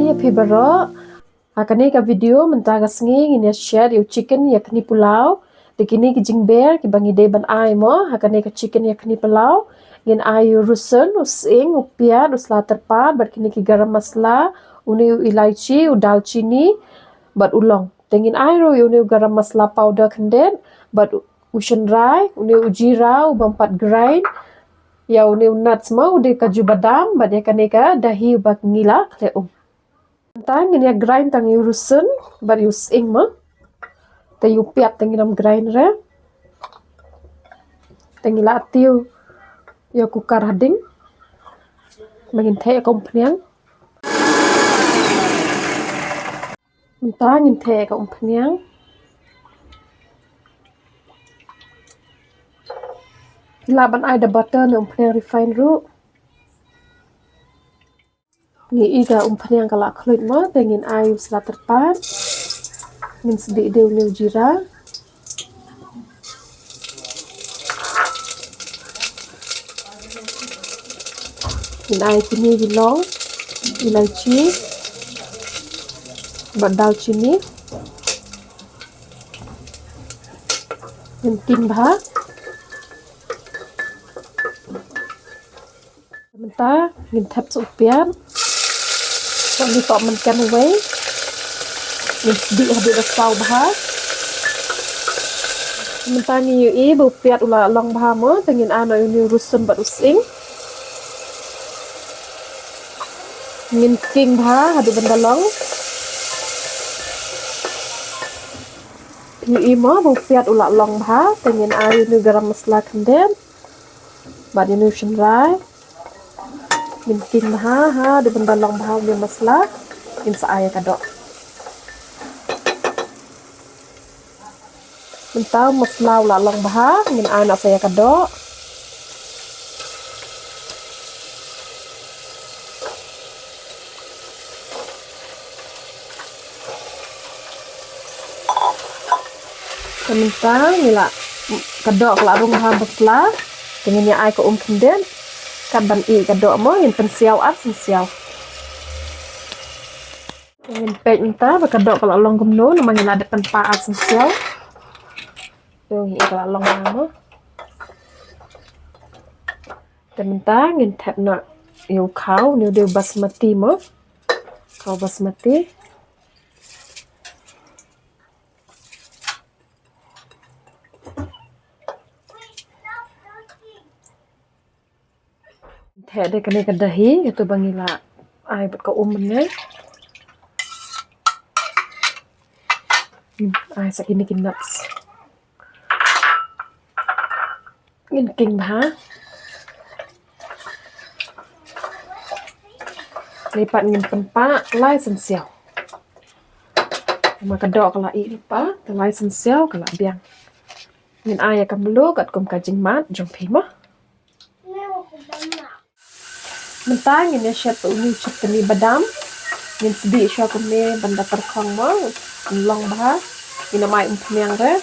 ya pibaro. Akane ka video mentaga sengi ini share yu chicken yakni pulau. Dikini ki jingber ki bangi de ban ai mo. Akane ka chicken yakni pulau. Ngin ayu rusun using upiat usla terpad bat kini ki garam masala uni ilaichi udalchini bat ulong. Tengin airo uni garam masala powder kenden bat ushan rai uni ujira ubampat grind. Ya uni nuts ma ude kaju badam bat ya kaneka dahi ubak ngila kle tang ini ya grind tang yurusun bar using ma te yu piat tengin grind re tengila atiu ya kukar hading mangin te kompanyang tang in te kompanyang laban ai da butter ne kompanyang refine ru ni iga umpanyang kala klut ma tengin ayu sela terpat min sedi de uni jira min ayu kini bilong ilaichi badal chini min timbha sementara min tap supian Kami kok menkan away. Ni di habis rasau bah. Sementara ni yu bupiat ula long bah mo tengin ano ini rusun bat using. Ngin king bah hadu benda long. Yu mo bupiat ula long bah tengin ayu ni garam masala kenden. Bat ini shenrai. Mungkin ha di benda long bahau dia masala in saya kadok mentau masala ula long bahau min anak saya kadok mentau nila kadok la rung bahau masala dengan ya ai ko kenden kan ban i kadok mo in pensiau at pensiau ingin pek minta bakadok kalau long gumno namanya ada penpa at pensiau tuh i kalau long mo minta ingin tap no yu kau ni de basmati mo kau basmati ada kena kedahi itu bangila ai bet ko umne ai sakini kin nuts ngin king bah lipat ngin tempa lai sensiau maka dok kala i lipa lai sensiau kala biang ngin ai akan belu kat kum kajing mat jong pima mentang ini shet uni chutney badam min sedi sha kumne banda perkhong mo long bah ina mai umpmiang re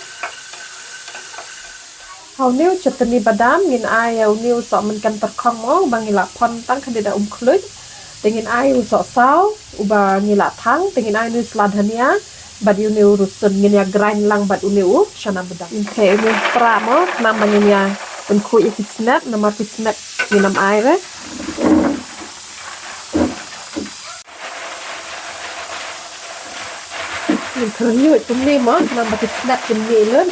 hau new chutney badam min ai au new so men kan perkhong mo bangila pon tang khandida khluj tengin ai u so sau uba ngila thang tengin ai new sladhania bad you new rusun ngin ya grind lang bad u chana badam in the new pra mo namanya ya pen khu snack nama snack minam ai re thường như chúng ni mà làm một cái đặt chuẩn bị lớn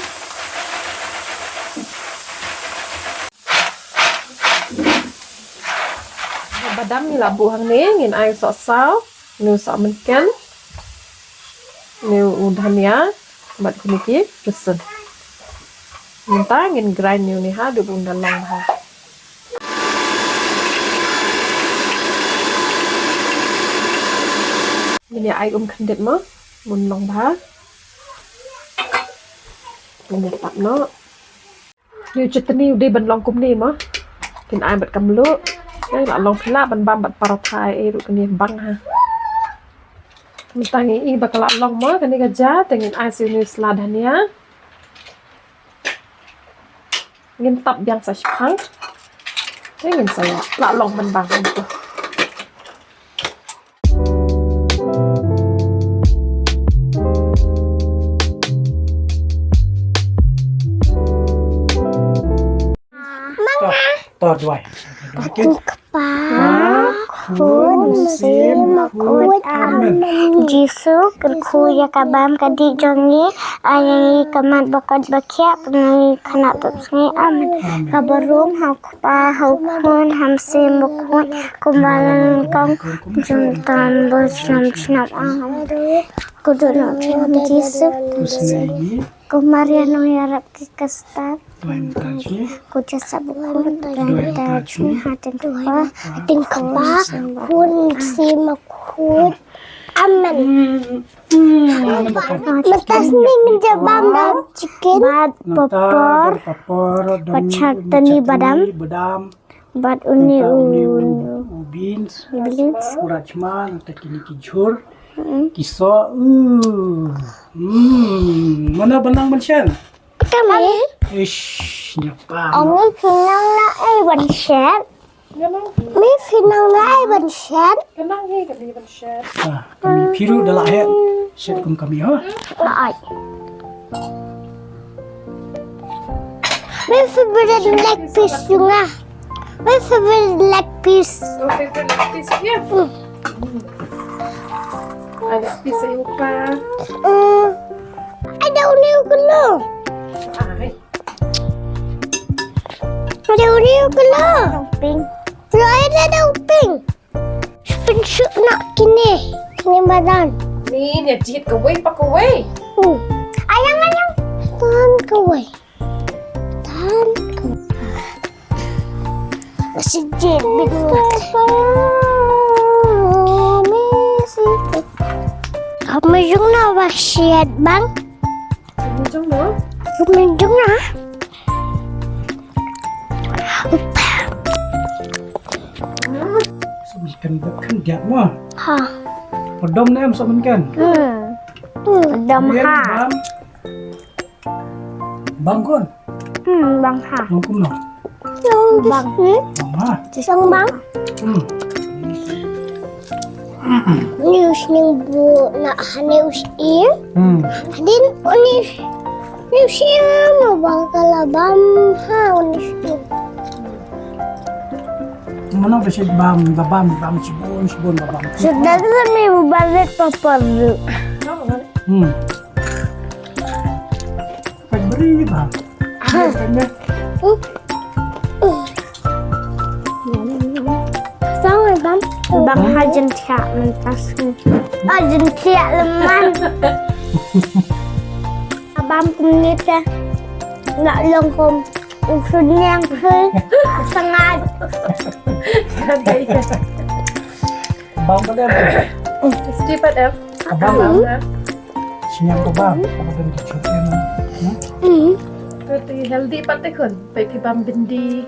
badam ni là buang ni ngin ai so sao nu so menken nu udhania bat kuniki rusun minta ngin grind ni ha du bunda long ha ini ai khendet mo mun long bah mình tập nó như chutney đi bên long cung đi mà thì ai bật cầm lúa đấy là long phila bên băm bật parathai e được cái này băng ha mình ta nghĩ bạc là long mà cái này cái giá tình ai siêu như sladania nghiên tập yang sạch phăng thế nghiên sạch là long bên băng ต่อด้วย Kun sim kut amen Jisu kerkuya kabam kadi jongi ayangi kamat bakat bakia penangi kana tupsngi amen kabarum hakpa hakun hamsim bukun kumbalan kong juntan bosnam chnam amen kudunam Jisu kumariano yarap kikastar kuja sabukun dan tajmi hatin kapa kun sima kun amen matas ning jabam dan chicken bad popor pachatani badam bad uni beans rajma takini kijur kiso mana benang mensian kami ish nyapa Ông finang na ay bansyat. May finang na ay bansyat. Kenang he ka di ban share. kami piru dalam ayat set kami ha Ay. May favorite leg piece yung nga. May favorite leg piece. So favorite piece niya. Ay, piece yung pa. Ay, daw na yung kulo. Ay. Daw na yung kulo. Ping. Pero ay na daw ping. Pinsyo na kini. Kini badan. Ni niya jit ka way pa ka way. Ayang. Tan kaway. Masih jebit Kamu yung nawasiat bang? Jom mo. Kumindong na. semiskan kan dia mah Ha. pedom na em semiskan Dam ha. bangkon Bang ha. bangkum no Yung bang. ha Yung bang. News ning bu na news ear. Din news ear mo bang kalabam ha news ear. mana besit bam sibun babam Sudah tu may balik papalu. beri bang Sama bang. Bang hajen tiak mentas. Hajen tiak leman. Abang kumnita nak longkom. Usulnya yang sangat. bang pada Stupid F. abang sinyang ko bang kemudian dicuci Pero healthy pati kun. Pwede bang bindi.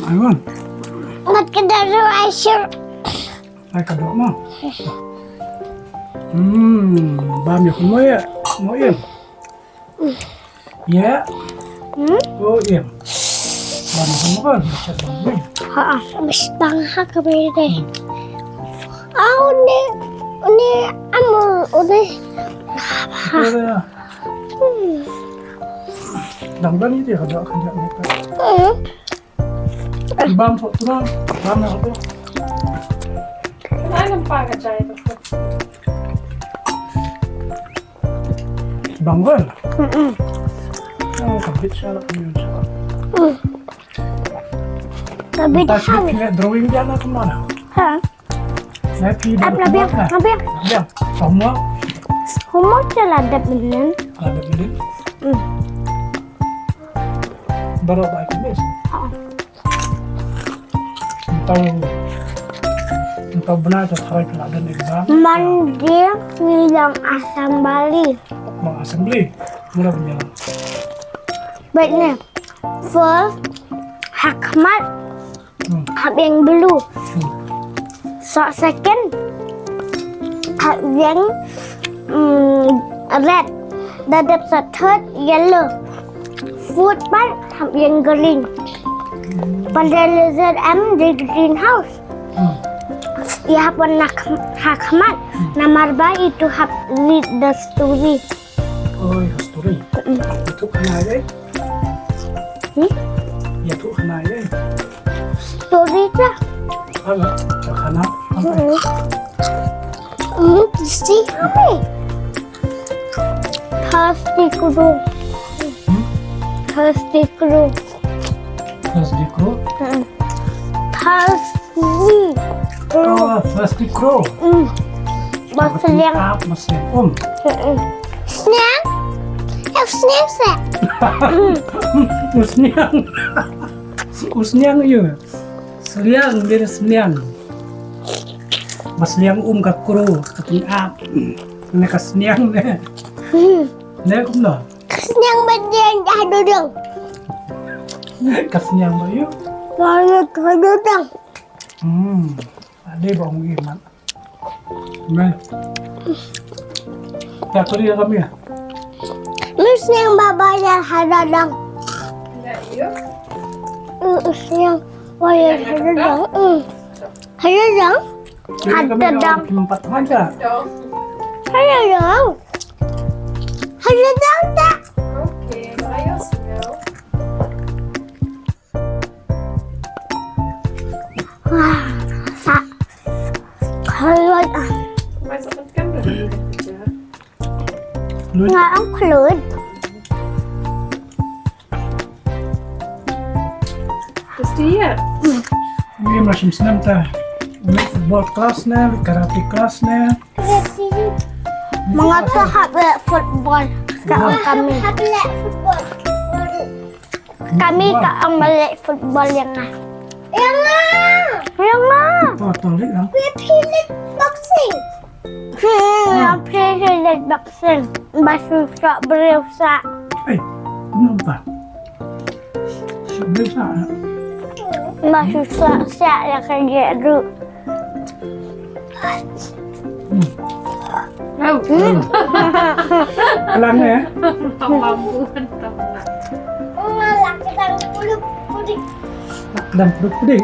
ayun Magkadaro ay sure. ay kadok mo bam ya mo ya ya oh iya bam mo kan chat bang Ha, mas bang ha kami deh. Ini amo udah. Dangdan itu ada kerja mereka. Bam sok turun, bam yang itu. Ay, nang pagkajay ko. Banggal. Oh, kabit siya lang yun siya. Tapi dah. Tapos may drawing dia na kemana? Ha. Happy Apa biar? Ya, semua Humor terladap bener. ada ini. Baru baik ini. Entah benar atau salah kena ada exam. Mandi bilang asam Bali. Mau assembly, mula berjalan. Baiknya. First, Hakmat. Hak yang blue. So second, hak yang red. Dadap so third, yellow. Fourth part, hak yang green. Pada lizard M di greenhouse. Ya pun Hakmat. Nomor 2 itu hak read the story. Oh, ya story. Thuốc khăn này đấy. Ừ? Dạ thuốc khăn này đấy. Story ra. Vâng ạ. Cho khăn áo. Tasty. Hi. Thirsty crew. Thirsty crew. First di crow. Thirsty crew. Oh, first di crow. Bahasa yang Áp mà xem snack. Have snacks at. Usniang. Usniang yun. Seliang dia seliang. Mas liang ka crow. Kating áp. Này ka seliang nè. Nè cũng đó. Snack bagian dah duduk. Ka seliang ba yun? Kalau duduk. Ada bang iman. Mel. Ya tu dia kami ya. Terus yang babanya hadadang. Yang bayar hadadang. Hadadang. Hadadang. Empat aja. Hadadang. Hadadang tak. Okej, vad jag små. Wah, sak. Kalau Vad är det kan du? Lu nggak ang kelut. Det stiger. ni macam senam ta. Ni football kelas na, karate kelas na. Mga kahabe football sa kami. Kami ka ang mali football yang nga. Yang nga! Yang nga! Tolik lang. We played boxing. Played boxing. Basusa berusa. Eh, ano ba? Sabi sa Basusa siya yang kerja ru. alam na eh. Pamambuhan tama. Malah kita pulih. Dan pedih.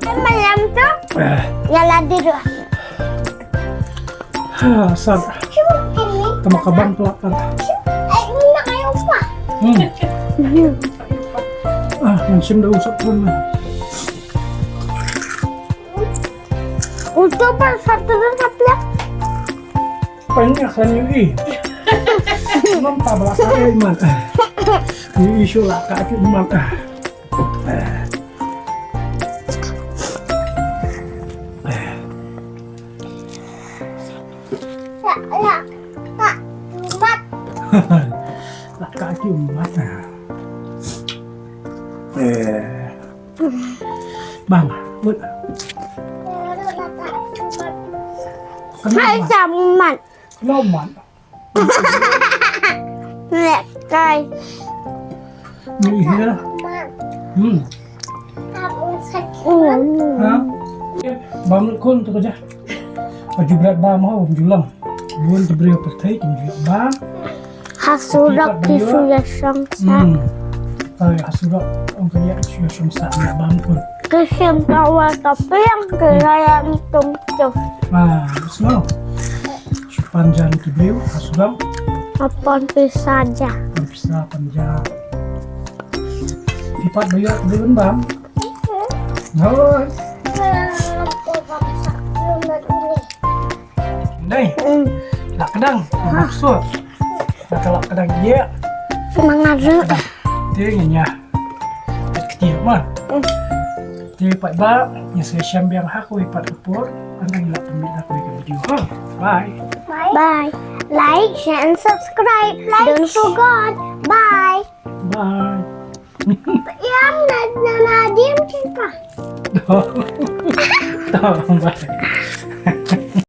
Malam tu nyala dulu. Sab. Cuma ini. Tama kabang pelakar. Nak kayu apa? Mansim dah usap pun. Untuk per satu dan satu. Banyak kan yui. Nampak belakang iman. Ni isu lah kaki iman. Ya, tak, umat. Lah kaki umat. Bang, buat. Hai Kenapa? saman. Loman. Nek kai. Ni dia. Ha? Bam kun tu kerja. Baju berat bam mau julang. Buan diberi pertai juga bam. Hasurak kisu ya samsa. Ay hasurak ang kanya siya sumsa na bam kun. Kesim tawa tapi yang kaya hitung tuh. Semua. Panjang diberi hasurak Apa saja. bisa panjang. Lipat bayar diberi bam. Hoi. Đây, lạc đăng, lạc suốt. Lạc đăng dia. Mengaru. Dia nya. Kecil man. Dia pat ba, yang saya syambiang aku ipat upur, andang ilak pemit aku ke video. Bye. Bye. Like, share, and subscribe. Don't forget. Bye. Bye. Yang na diam siapa? Tahu, bye.